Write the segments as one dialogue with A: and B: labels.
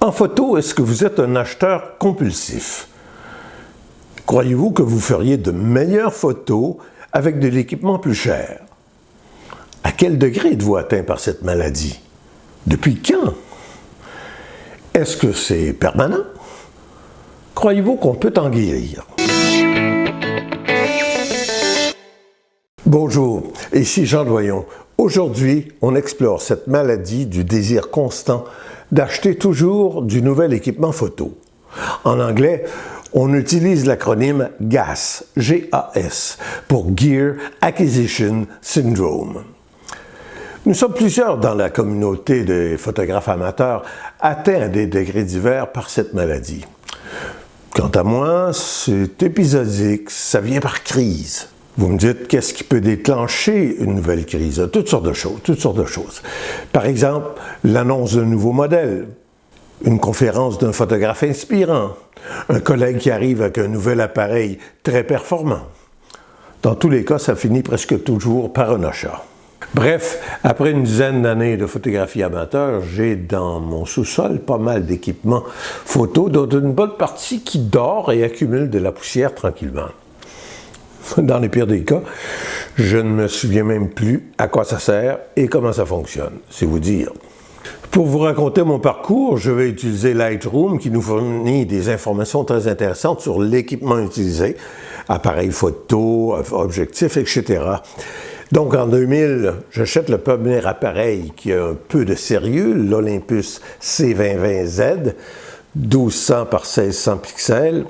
A: En photo, est-ce que vous êtes un acheteur compulsif? Croyez-vous que vous feriez de meilleures photos avec de l'équipement plus cher? À quel degré êtes-vous atteint par cette maladie? Depuis quand? Est-ce que c'est permanent? Croyez-vous qu'on peut en guérir? Bonjour, ici Jean Doyon. Aujourd'hui, on explore cette maladie du désir constant d'acheter toujours du nouvel équipement photo. En anglais, on utilise l'acronyme GAS, G-A-S, pour Gear Acquisition Syndrome. Nous sommes plusieurs dans la communauté des photographes amateurs atteints à des degrés divers par cette maladie. Quant à moi, c'est épisodique, ça vient par crise. Vous me dites, qu'est-ce qui peut déclencher une nouvelle crise? Toutes sortes de choses. Par exemple, l'annonce d'un nouveau modèle, une conférence d'un photographe inspirant, un collègue qui arrive avec un nouvel appareil très performant. Dans tous les cas, ça finit presque toujours par un achat. Bref, après une dizaine d'années de photographie amateur, j'ai dans mon sous-sol pas mal d'équipements photo, dont une bonne partie qui dort et accumule de la poussière tranquillement. Dans les pires des cas, je ne me souviens même plus à quoi ça sert et comment ça fonctionne, c'est vous dire. Pour vous raconter mon parcours, je vais utiliser Lightroom qui nous fournit des informations très intéressantes sur l'équipement utilisé, appareil photo, objectif, etc. Donc en 2000, j'achète le premier appareil qui a un peu de sérieux, l'Olympus C2020Z, 1200 par 1600 pixels.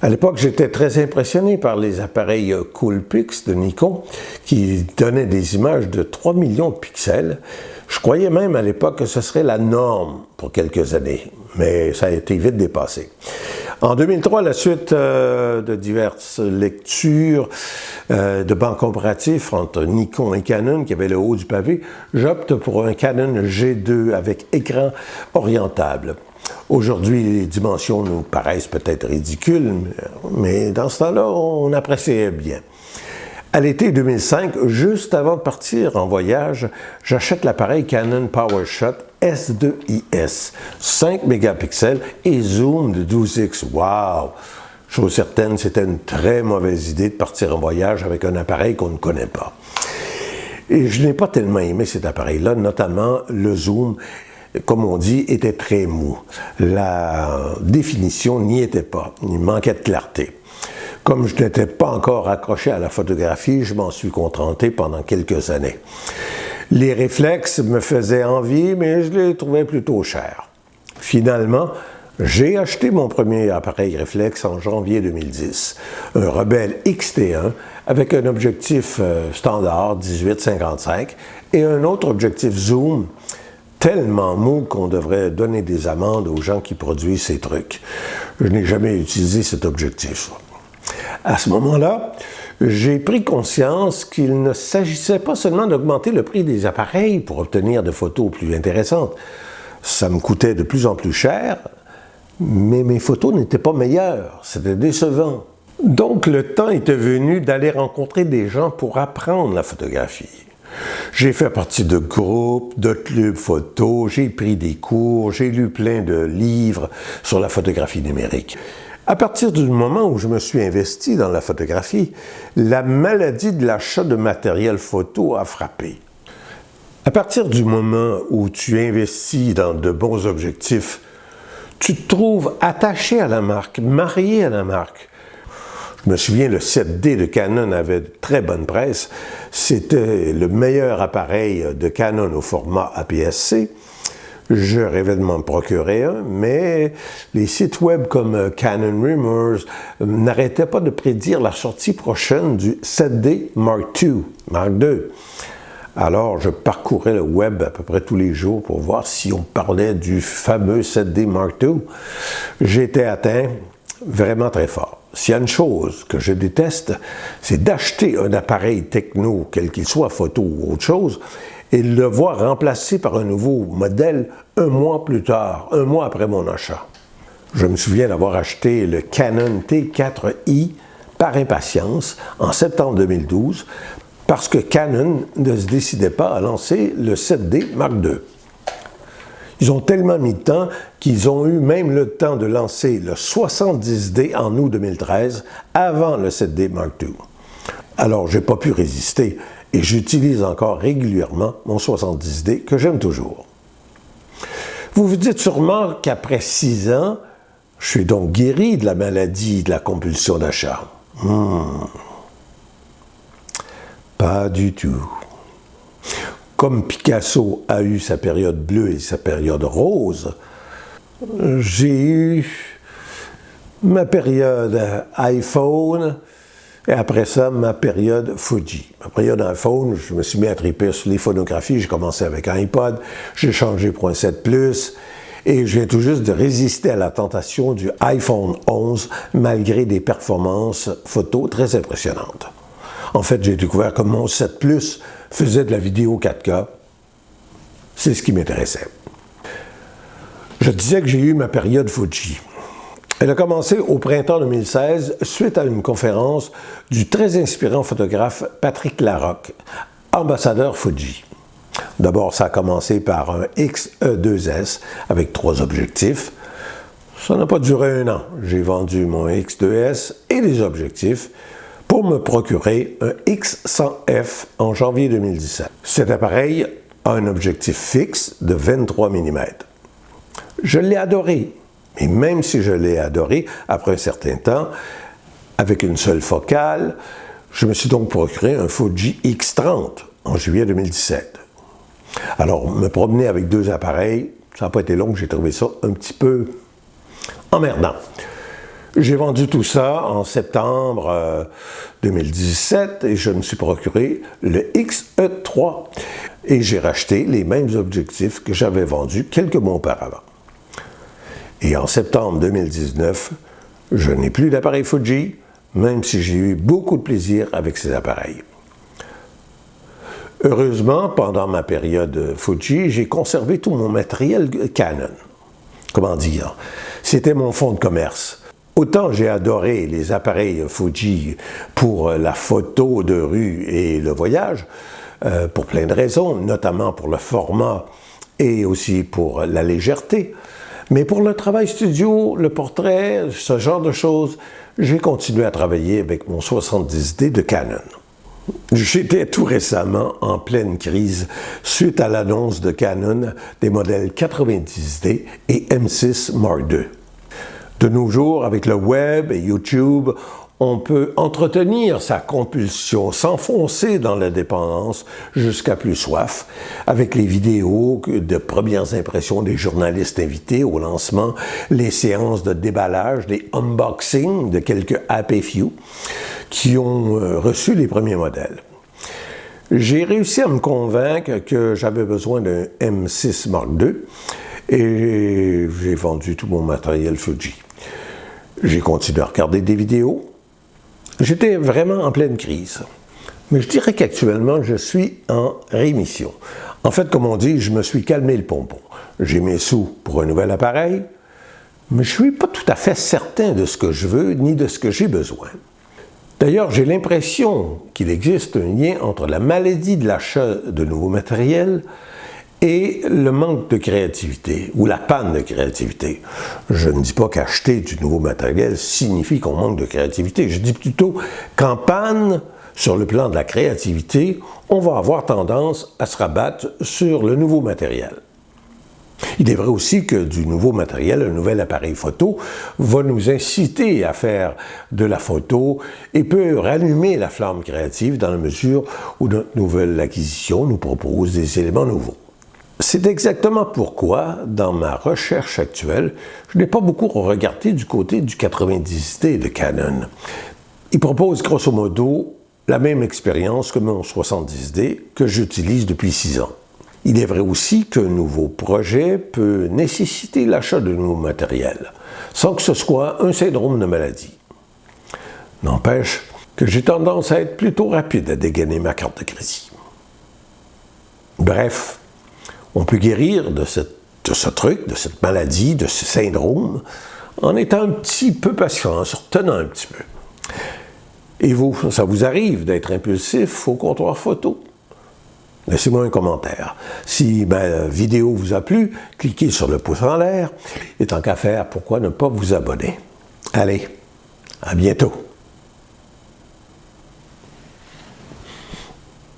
A: À l'époque, j'étais très impressionné par les appareils Coolpix de Nikon qui donnaient des images de 3 millions de pixels. Je croyais même à l'époque que ce serait la norme pour quelques années, mais ça a été vite dépassé. En 2003, à la suite de diverses lectures de bancs comparatifs entre Nikon et Canon, qui avaient le haut du pavé, j'opte pour un Canon G2 avec écran orientable. Aujourd'hui, les dimensions nous paraissent peut-être ridicules, mais dans ce temps-là, on appréciait bien. À l'été 2005, juste avant de partir en voyage, j'achète l'appareil Canon PowerShot S2IS, 5 mégapixels et zoom de 12x. Wow! Chose certaine, c'était une très mauvaise idée de partir en voyage avec un appareil qu'on ne connaît pas. Et je n'ai pas tellement aimé cet appareil-là, notamment le zoom, comme on dit, était très mou. La définition n'y était pas, il manquait de clarté. Comme je n'étais pas encore accroché à la photographie, je m'en suis contenté pendant quelques années. Les réflexes me faisaient envie, mais je les trouvais plutôt chers. Finalement, j'ai acheté mon premier appareil réflexe en janvier 2010, un Rebel XT1 avec un objectif standard 18-55 et un autre objectif zoom tellement mou qu'on devrait donner des amendes aux gens qui produisent ces trucs. Je n'ai jamais utilisé cet objectif. À ce moment-là, j'ai pris conscience qu'il ne s'agissait pas seulement d'augmenter le prix des appareils pour obtenir des photos plus intéressantes. Ça me coûtait de plus en plus cher, mais mes photos n'étaient pas meilleures. C'était décevant. Donc, le temps était venu d'aller rencontrer des gens pour apprendre la photographie. J'ai fait partie de groupes, de clubs photo, j'ai pris des cours, j'ai lu plein de livres sur la photographie numérique. À partir du moment où je me suis investi dans la photographie, la maladie de l'achat de matériel photo a frappé. À partir du moment où tu investis dans de bons objectifs, tu te trouves attaché à la marque, marié à la marque. Je me souviens, le 7D de Canon avait de très bonne presse. C'était le meilleur appareil de Canon au format APS-C. Je rêvais de m'en procurer un, mais les sites web comme Canon Rumors n'arrêtaient pas de prédire la sortie prochaine du 7D Mark II. Alors, je parcourais le web à peu près tous les jours pour voir si on parlait du fameux 7D Mark II. J'étais atteint vraiment très fort. S'il y a une chose que je déteste, c'est d'acheter un appareil techno, quel qu'il soit, photo ou autre chose, et de le voir remplacé par un nouveau modèle un mois plus tard, un mois après mon achat. Je me souviens d'avoir acheté le Canon T4i par impatience en septembre 2012 parce que Canon ne se décidait pas à lancer le 7D Mark II. Ils ont tellement mis de temps qu'ils ont eu même le temps de lancer le 70D en août 2013, avant le 7D Mark II. Alors, je n'ai pas pu résister et j'utilise encore régulièrement mon 70D que j'aime toujours. Vous vous dites sûrement qu'après 6 ans, je suis donc guéri de la maladie de la compulsion d'achat. Pas du tout. Comme Picasso a eu sa période bleue et sa période rose, j'ai eu ma période iPhone et après ça, ma période Fuji. Ma période iPhone, je me suis mis à triper sur les phonographies. J'ai commencé avec un iPod, j'ai changé pour un 7 Plus et je viens tout juste de résister à la tentation du iPhone 11 malgré des performances photo très impressionnantes. En fait, j'ai découvert que mon 7 Plus faisait de la vidéo 4K. C'est ce qui m'intéressait. Je disais que j'ai eu ma période Fuji. Elle a commencé au printemps 2016 suite à une conférence du très inspirant photographe Patrick Larocque, ambassadeur Fuji. D'abord, ça a commencé par un X-E2S avec 3 objectifs. Ça n'a pas duré 1 an. J'ai vendu mon X-2S et les objectifs pour me procurer un X100F en janvier 2017. Cet appareil a un objectif fixe de 23 mm. Je l'ai adoré, mais même si je l'ai adoré, après un certain temps, avec une seule focale, je me suis donc procuré un Fuji X30 en juillet 2017. Alors, me promener avec 2 appareils, ça n'a pas été long, j'ai trouvé ça un petit peu emmerdant. J'ai vendu tout ça en septembre 2017 et je me suis procuré le XE3 et j'ai racheté les mêmes objectifs que j'avais vendus quelques mois auparavant. Et en septembre 2019, je n'ai plus d'appareil Fuji, même si j'ai eu beaucoup de plaisir avec ces appareils. Heureusement, pendant ma période Fuji, j'ai conservé tout mon matériel Canon. Comment dire? C'était mon fonds de commerce. Autant j'ai adoré les appareils Fuji pour la photo de rue et le voyage, pour plein de raisons, notamment pour le format et aussi pour la légèreté. Mais pour le travail studio, le portrait, ce genre de choses, j'ai continué à travailler avec mon 70D de Canon. J'étais tout récemment en pleine crise suite à l'annonce de Canon des modèles 90D et M6 Mark II. De nos jours, avec le web et YouTube, on peut entretenir sa compulsion, s'enfoncer dans la dépendance jusqu'à plus soif, avec les vidéos de premières impressions des journalistes invités au lancement, les séances de déballage, les unboxings de quelques happy few qui ont reçu les premiers modèles. J'ai réussi à me convaincre que j'avais besoin d'un M6 Mark II et j'ai vendu tout mon matériel Fuji. J'ai continué à regarder des vidéos. J'étais vraiment en pleine crise. Mais je dirais qu'actuellement, je suis en rémission. En fait, comme on dit, je me suis calmé le pompon. J'ai mes sous pour un nouvel appareil, mais je ne suis pas tout à fait certain de ce que je veux ni de ce que j'ai besoin. D'ailleurs, j'ai l'impression qu'il existe un lien entre la maladie de l'achat de nouveaux matériels et le manque de créativité, ou la panne de créativité. Je ne dis pas qu'acheter du nouveau matériel signifie qu'on manque de créativité. Je dis plutôt qu'en panne, sur le plan de la créativité, on va avoir tendance à se rabattre sur le nouveau matériel. Il est vrai aussi que du nouveau matériel, un nouvel appareil photo, va nous inciter à faire de la photo et peut rallumer la flamme créative dans la mesure où notre nouvelle acquisition nous propose des éléments nouveaux. C'est exactement pourquoi, dans ma recherche actuelle, je n'ai pas beaucoup regardé du côté du 90D de Canon. Il propose grosso modo la même expérience que mon 70D que j'utilise depuis 6 ans. Il est vrai aussi qu'un nouveau projet peut nécessiter l'achat de nouveau matériel, sans que ce soit un syndrome de maladie. N'empêche que j'ai tendance à être plutôt rapide à dégainer ma carte de crédit. Bref, on peut guérir de ce truc, de cette maladie, de ce syndrome, en étant un petit peu patient, en se retenant un petit peu. Et vous, ça vous arrive d'être impulsif au comptoir photo? Laissez-moi un commentaire. Si la vidéo vous a plu, cliquez sur le pouce en l'air. Et tant qu'à faire, pourquoi ne pas vous abonner? Allez, à bientôt.